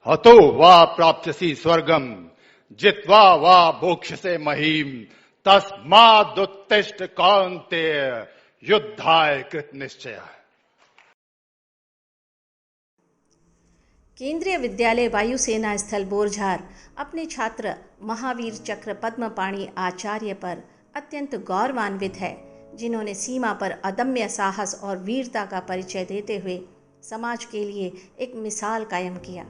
हतो वा प्राप्स्यसि स्वर्गम जित्वा वा भोक्ष्यसे महीम तस्मादुत्तिष्ठ कौन्तेय युद्धाय कृत निश्चय। केंद्रीय विद्यालय वायुसेना स्थल बोरझार अपने छात्र महावीर चक्र पद्मपाणि आचार्य पर अत्यंत गौरवान्वित है, जिन्होंने सीमा पर अदम्य साहस और वीरता का परिचय देते हुए समाज के लिए एक मिसाल कायम किया।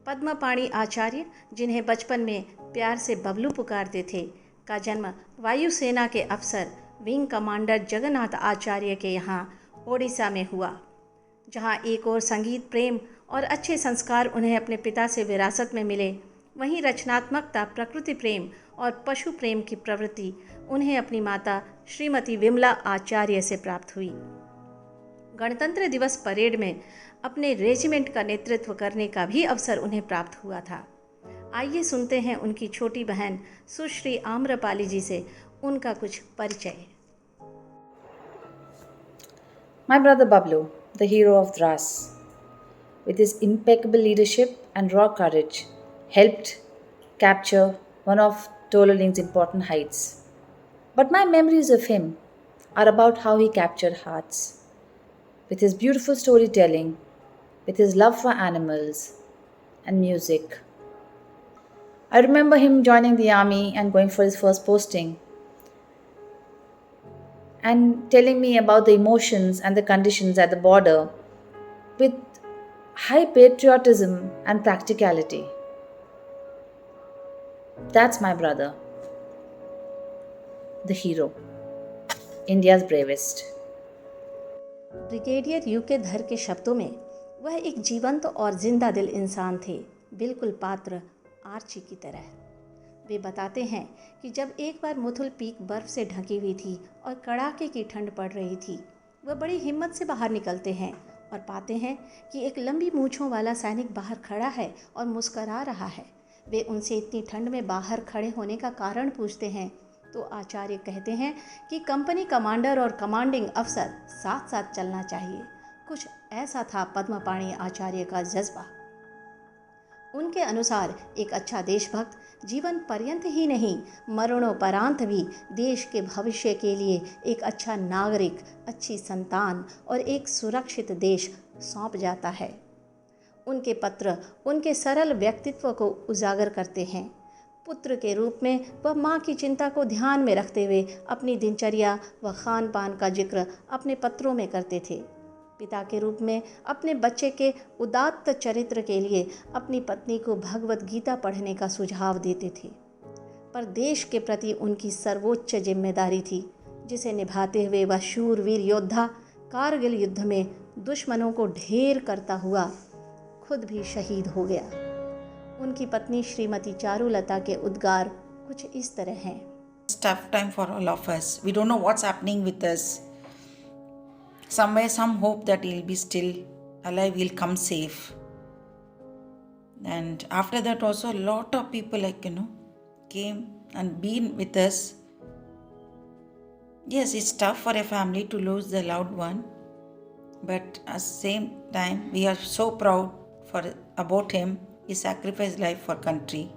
पद्मपाणि आचार्य, जिन्हें बचपन में प्यार से बबलू पुकारते थे, का जन्म वायुसेना के अफसर विंग कमांडर जगन्नाथ आचार्य के यहाँ ओडिशा में हुआ, जहाँ एक और संगीत प्रेम और अच्छे संस्कार उन्हें अपने पिता से विरासत में मिले, वहीं रचनात्मकता, प्रकृति प्रेम और पशु प्रेम की प्रवृत्ति उन्हें अपनी माता श्रीमती विमला आचार्य से प्राप्त हुई। गणतंत्र दिवस परेड में अपने रेजिमेंट का नेतृत्व करने का भी अवसर उन्हें प्राप्त हुआ था। आइए सुनते हैं उनकी छोटी बहन सुश्री आम्रपाली जी से उनका कुछ परिचय। My brother Bablu, the hero of Dras, with his impeccable leadership and raw courage, helped capture one of Tololing's important heights. But my memories of him are about how he captured hearts. With his beautiful storytelling, with his love for animals and music. I remember him joining the army and going for his first posting, and telling me about the emotions and the conditions at the border with high patriotism and practicality. That's my brother, the hero, India's bravest. Brigadier you के धर के शब्दों में वह एक जीवंत और जिंदा दिल इंसान थे, बिल्कुल पात्र आर्ची की तरह। वे बताते हैं कि जब एक बार मुथुल पीक बर्फ से ढकी हुई थी और कड़ाके की ठंड पड़ रही थी, वह बड़ी हिम्मत से बाहर निकलते हैं और पाते हैं कि एक लंबी मूंछों वाला सैनिक बाहर खड़ा है और मुस्करा रहा है। वे उनसे इतनी ठंड में बाहर खड़े होने का कारण पूछते हैं तो आचार्य कहते हैं कि कंपनी कमांडर और कमांडिंग अफसर साथ साथ चलना चाहिए। कुछ ऐसा था पद्मपाणि आचार्य का जज्बा। उनके अनुसार एक अच्छा देशभक्त जीवन पर्यंत ही नहीं, मरणोपरांत भी देश के भविष्य के लिए एक अच्छा नागरिक, अच्छी संतान और एक सुरक्षित देश सौंप जाता है। उनके पत्र उनके सरल व्यक्तित्व को उजागर करते हैं। पुत्र के रूप में वह माँ की चिंता को ध्यान में रखते हुए अपनी दिनचर्या व खान पान का जिक्र अपने पत्रों में करते थे। पिता के रूप में अपने बच्चे के उदात्त चरित्र के लिए अपनी पत्नी को भगवत गीता पढ़ने का सुझाव देते थे। पर देश के प्रति उनकी सर्वोच्च जिम्मेदारी थी, जिसे निभाते हुए वह शूरवीर योद्धा कारगिल युद्ध में दुश्मनों को ढेर करता हुआ खुद भी शहीद हो गया। उनकी पत्नी श्रीमती चारुलता के उद्गार कुछ इस तरह हैं। Tough time for all of us. We don't know what's happening with us. Somewhere, some hope that he'll be still alive, he'll come safe. And after that also, a lot of people came and been with us. Yes, it's tough for a family to lose their loved one. But at the same time, we are so proud about him. He sacrificed life for country.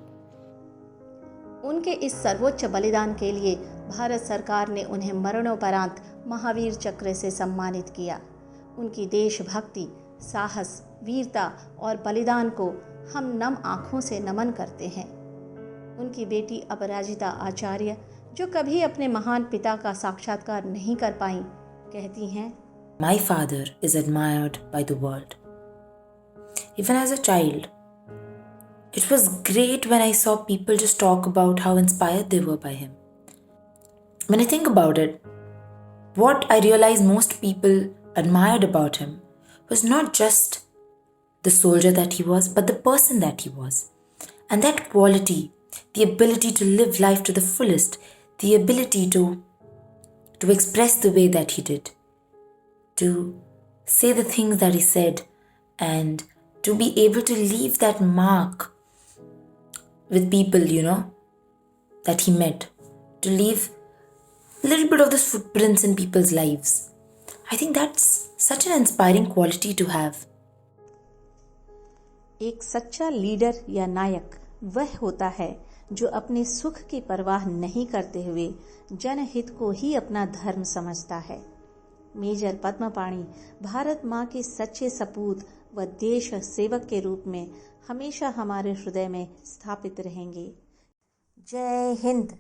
उनके इस सर्वोच्च बलिदान के लिए भारत सरकार ने उन्हें मरणोपरांत महावीर चक्र से सम्मानित किया। उनकी देशभक्ति, साहस, वीरता और बलिदान को हम नम आँखों से नमन करते हैं। उनकी बेटी अपराजिता आचार्य, जो कभी अपने महान पिता का साक्षात्कार नहीं कर पाईं, कहती हैं, My father is admired by the world. Even as a child, it was great when I saw people just talk about how inspired they were by him. When I think about it, what I realized most people admired about him was not just the soldier that he was, but the person that he was. And that quality, the ability to live life to the fullest, the ability to express the way that he did, to say the things that he said, and to be able to leave that mark with people, that he met, to leave a little bit of those footprints in people's lives. I think that's such an inspiring quality to have. एक सच्चा leader या नायक वह होता है जो अपने सुख की परवाह नहीं करते हुए जनहित को ही अपना धर्म समझता है। मेजर पद्मपाणि भारत माँ के सच्चे सपूत व देश सेवक के रूप में हमेशा हमारे हृदय में स्थापित रहेंगे। जय हिंद।